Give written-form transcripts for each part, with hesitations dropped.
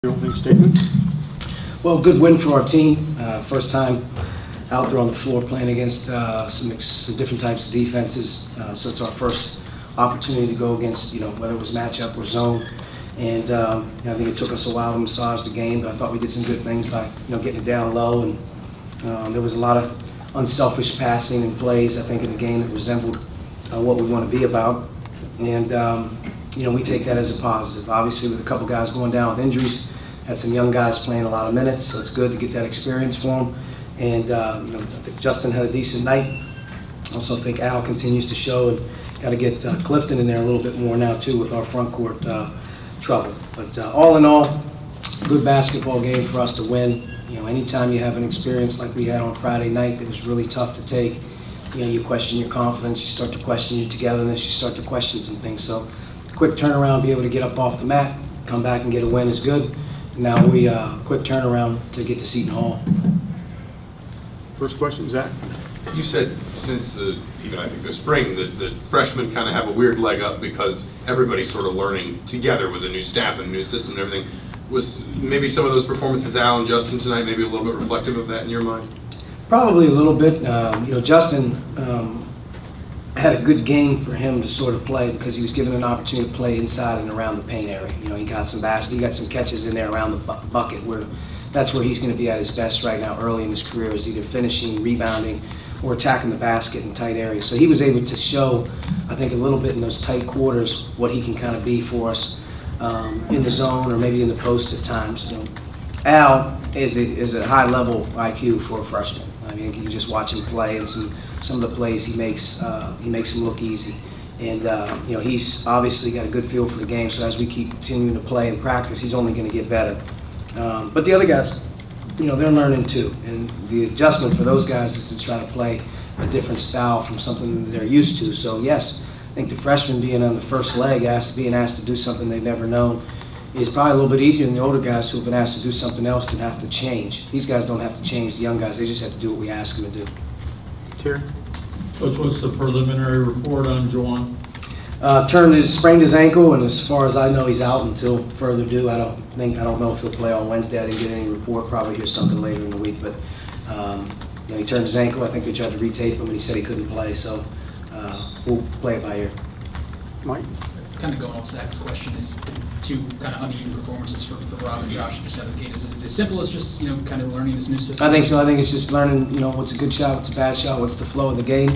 Your opening statement. Well, good win for our team. First time out there on the floor playing against some different types of defenses. So it's our first opportunity to go against, whether it was matchup or zone. And I think it took us a while to massage the game, but I thought we did some good things by, getting it down low. And there was a lot of unselfish passing and plays, I think, in the game that resembled what we want to be about. And we take that as a positive. Obviously, with a couple guys going down with injuries, had some young guys playing a lot of minutes, so it's good to get that experience for them. And I think Justin had a decent night. Also, think Al continues to show, and got to get Clifton in there a little bit more now too with our front court trouble. But all in all, good basketball game for us to win. Anytime you have an experience like we had on Friday night that was really tough to take, you question your confidence, you start to question your togetherness, you start to question some things. So quick turnaround, be able to get up off the mat, come back and get a win is good. And now we quick turnaround to get to Seton Hall. First question, Zach. You said since I think the spring that freshmen kind of have a weird leg up because everybody's sort of learning together with a new staff and a new system and everything. Was maybe some of those performances, Al and Justin tonight, maybe a little bit reflective of that in your mind? Probably a little bit. Justin had a good game for him to sort of play because he was given an opportunity to play inside and around the paint area. He got some he got some catches in there around the bucket where that's where he's going to be at his best right now early in his career, is either finishing, rebounding, or attacking the basket in tight areas. So he was able to show, I think, a little bit in those tight quarters what he can kind of be for us in the zone or maybe in the post at times. Al is a high-level IQ for a freshman. I mean, you can just watch him play, and some of the plays he makes him look easy. And he's obviously got a good feel for the game. So as we keep continuing to play and practice, he's only going to get better. But the other guys, they're learning too. And the adjustment for those guys is to try to play a different style from something that they're used to. So yes, I think the freshmen being on the first leg, being asked to do something they've never known, is probably a little bit easier than the older guys who have been asked to do something else that have to change. These guys don't have to change, the young guys, they just have to do what we ask them to do. Terry? Coach, what's the preliminary report on Juwan? Sprained his ankle, and as far as I know, he's out until further due. I don't know if he'll play on Wednesday. I didn't get any report. Probably hear something later in the week. But he turned his ankle. I think they tried to retape him, and he said he couldn't play. So we'll play it by ear. Mike? Kind of going off Zach's question, is two kind of uneven performances for Rob and Josh just out of the gate. Is it as simple as just kind of learning this new system? I think so. I think it's just learning what's a good shot, what's a bad shot, what's the flow of the game.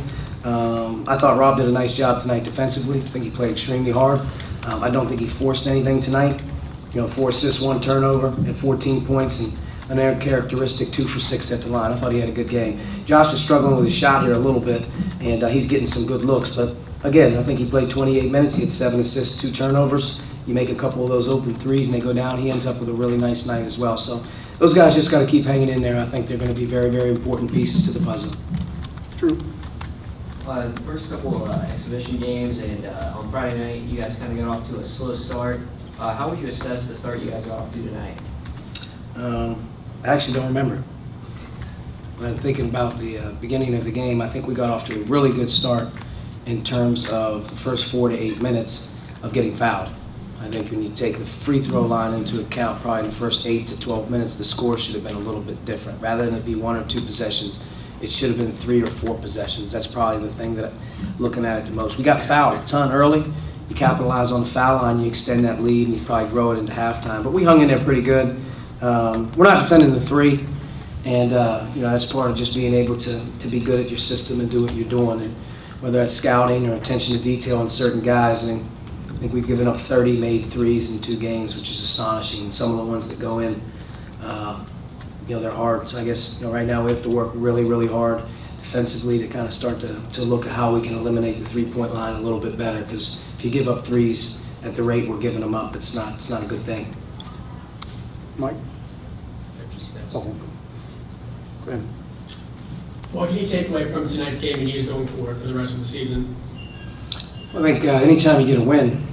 I thought Rob did a nice job tonight defensively. I think he played extremely hard. I don't think he forced anything tonight. 4 assists, 1 turnover, and 14 points, and an uncharacteristic 2 for 6 at the line. I thought he had a good game. Josh is struggling with his shot here a little bit, and he's getting some good looks. But again, I think he played 28 minutes. He had 7 assists, 2 turnovers. You make a couple of those open threes, and they go down. He ends up with a really nice night as well. So those guys just got to keep hanging in there. I think they're going to be very, very important pieces to the puzzle. True. The first couple of exhibition games and on Friday night, you guys kind of got off to a slow start. How would you assess the start you guys got off to tonight? I actually don't remember. When thinking about the beginning of the game, I think we got off to a really good start in terms of the first 4 to 8 minutes of getting fouled. I think when you take the free throw line into account, probably in the first 8 to 12 minutes, the score should have been a little bit different. Rather than it be 1 or 2 possessions, it should have been 3 or 4 possessions. That's probably the thing that I'm looking at it the most. We got fouled a ton early. You capitalize on the foul line, you extend that lead, and you probably grow it into halftime. But we hung in there pretty good. We're not defending the 3, and that's part of just being able to be good at your system and do what you're doing. And whether that's scouting or attention to detail on certain guys. I think we've given up 30 made threes in 2 games, which is astonishing. And some of the ones that go in, they're hard. So I guess right now we have to work really, really hard defensively to kind of start to look at how we can eliminate the 3-point line a little bit better. Because if you give up threes at the rate we're giving them up, it's not a good thing. Mike? Oh, go ahead. What can you take away from tonight's game and use going forward for the rest of the season? I think anytime you get a win,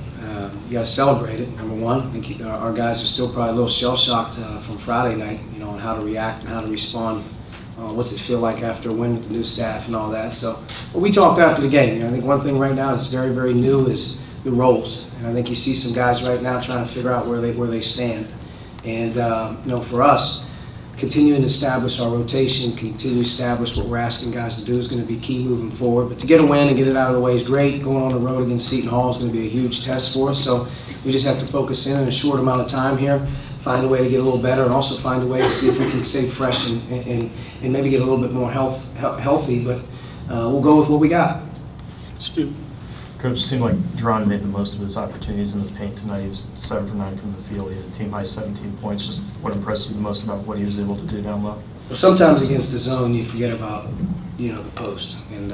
you got to celebrate it, number one. I think our guys are still probably a little shell-shocked from Friday night, on how to react and how to respond. What's it feel like after a win with the new staff and all that. So, but we talked after the game. I think one thing right now that's very, very new is the roles. And I think you see some guys right now trying to figure out where they stand. And for us, continuing to establish our rotation, continue to establish what we're asking guys to do is going to be key moving forward. But to get a win and get it out of the way is great. Going on the road against Seton Hall is going to be a huge test for us. So we just have to focus in a short amount of time here, find a way to get a little better, and also find a way to see if we can stay fresh and maybe get a little bit more healthy. But we'll go with what we got. Stu. Coach, it seemed like Duran made the most of his opportunities in the paint tonight. He was 7 for 9 from the field. He had a team high 17 points. Just what impressed you the most about what he was able to do down low? Well, sometimes against the zone, you forget about, the post. And,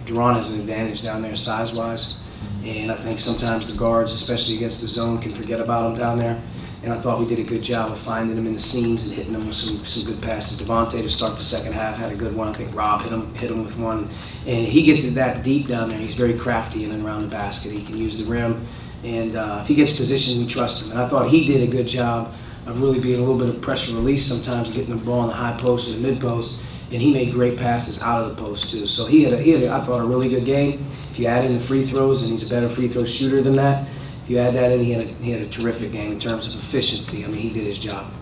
Duran has an advantage down there size-wise. And I think sometimes the guards, especially against the zone, can forget about him down there. And I thought we did a good job of finding him in the seams and hitting him with some good passes. Devontae to start the second half had a good one. I think Rob hit him with one. And he gets it that deep down there. He's very crafty in and around the basket. He can use the rim. And if he gets positioned, we trust him. And I thought he did a good job of really being a little bit of pressure release sometimes, getting the ball in the high post or the mid post. And he made great passes out of the post too. So he had I thought, a really good game. If you add in the free throws, and he's a better free throw shooter than that, if you add that in, he had a terrific game in terms of efficiency. I mean, he did his job.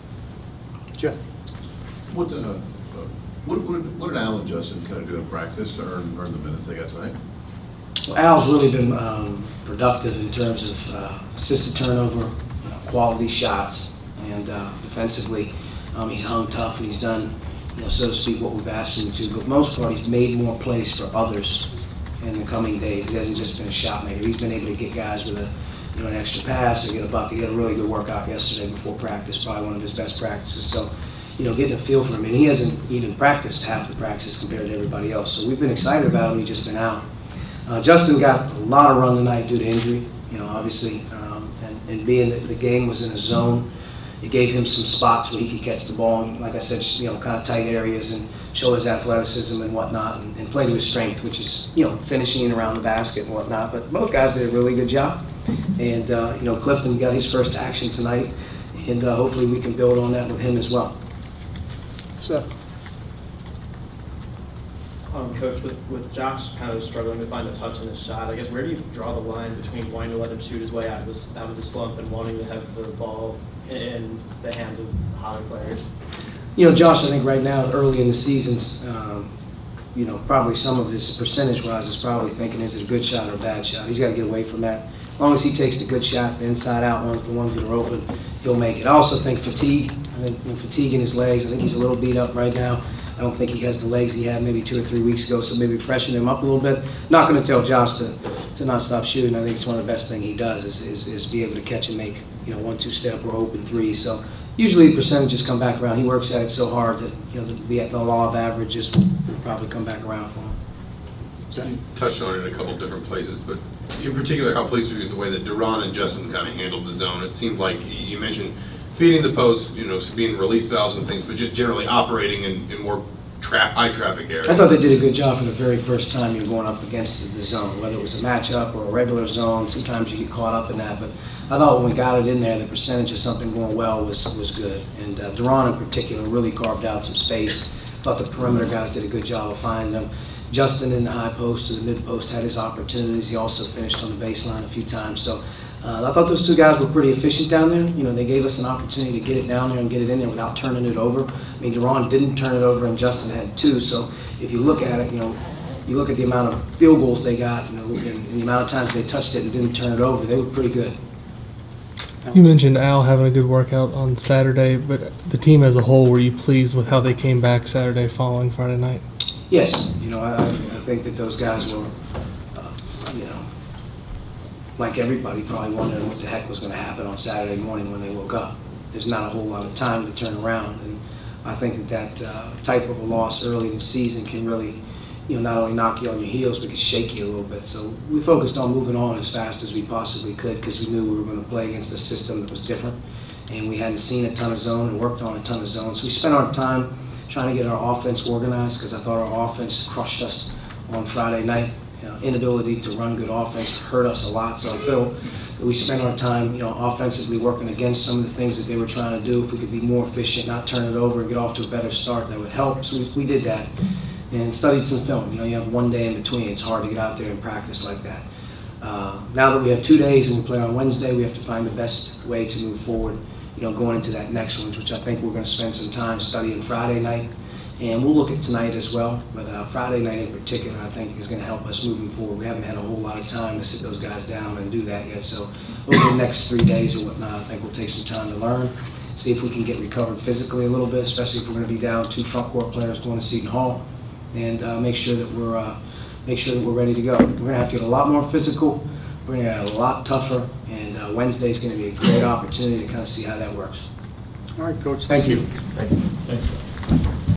Jeff. What did Al and Justin kind of do in practice to earn the minutes they got tonight? Well, Al's really been productive in terms of assisted turnover, quality shots, and defensively, he's hung tough and he's done, so to speak, what we've asked him to. But most part, he's made more plays for others in the coming days. He hasn't just been a shot maker. He's been able to get guys with an extra pass or get a bucket. He had a really good workout yesterday before practice, probably one of his best practices. So, getting a feel for him. And he hasn't even practiced half the practices compared to everybody else. So we've been excited about him. He's just been out. Justin got a lot of run tonight due to injury, obviously. And being that the game was in a zone, it gave him some spots where he could catch the ball. And like I said, kind of tight areas and show his athleticism and whatnot, and play to his strength, which is, finishing around the basket and whatnot. But both guys did a really good job. And, Clifton got his first action tonight, and hopefully we can build on that with him as well. Seth. Coach, with Josh kind of struggling to find a touch in his shot, I guess where do you draw the line between wanting to let him shoot his way out of the slump and wanting to have the ball in the hands of hotter players? Josh, I think right now, early in the seasons, probably some of his percentage-wise is probably thinking, is it a good shot or a bad shot? He's got to get away from that. As long as he takes the good shots, the inside-out ones, the ones that are open, he'll make it. I also think fatigue. I think fatigue in his legs. I think he's a little beat up right now. I don't think he has the legs he had maybe 2 or 3 weeks ago, so maybe freshen him up a little bit. Not going to tell Josh to not stop shooting. I think it's one of the best things he does is be able to catch and make 1-2 step or open threes. So usually percentages come back around. He works at it so hard that the law of averages will probably come back around for him. You touched on it in a couple different places, but in particular, how pleased were you with the way that Duran and Justin kind of handled the zone? It seemed like you mentioned feeding the post, being release valves and things, but just generally operating in more high traffic areas. I thought they did a good job for the very first time you're going up against the zone, whether it was a matchup or a regular zone. Sometimes you get caught up in that, but I thought when we got it in there, the percentage of something going well was good. And Duran in particular really carved out some space. Thought the perimeter guys did a good job of finding them. Justin in the high post to the mid post had his opportunities. He also finished on the baseline a few times. So I thought those two guys were pretty efficient down there. They gave us an opportunity to get it down there and get it in there without turning it over. I mean, Duran didn't turn it over and Justin had 2. So if you look at it, you look at the amount of field goals they got, and the amount of times they touched it and didn't turn it over, they were pretty good. You mentioned Al having a good workout on Saturday, but the team as a whole, were you pleased with how they came back Saturday following Friday night? Yes, I think that those guys were, like everybody, probably wondering what the heck was going to happen on Saturday morning when they woke up. There's not a whole lot of time to turn around, and I think that type of a loss early in the season can really, not only knock you on your heels, but can shake you a little bit. So we focused on moving on as fast as we possibly could because we knew we were going to play against a system that was different, and we hadn't seen a ton of zone and worked on a ton of zone. So we spent our time trying to get our offense organized because I thought our offense crushed us on Friday night. Inability to run good offense hurt us a lot. So I feel that we spent our time, offensively working against some of the things that they were trying to do. If we could be more efficient, not turn it over, and get off to a better start, that would help. So we did that and studied some film. You have one day in between. It's hard to get out there and practice like that. Now that we have 2 days and we play on Wednesday, we have to find the best way to move forward, going into that next one, which I think we're going to spend some time studying Friday night. And we'll look at tonight as well, but Friday night in particular, I think, is going to help us moving forward. We haven't had a whole lot of time to sit those guys down and do that yet, so over the next 3 days or whatnot, I think we'll take some time to learn, see if we can get recovered physically a little bit, especially if we're going to be down 2 front court players going to Seton Hall, and make sure that we're ready to go. We're going to have to get a lot more physical. We're going to get a lot tougher, and Wednesday is going to be a great opportunity to kind of see how that works. All right, Coach. Thank you. Thank you. Thanks.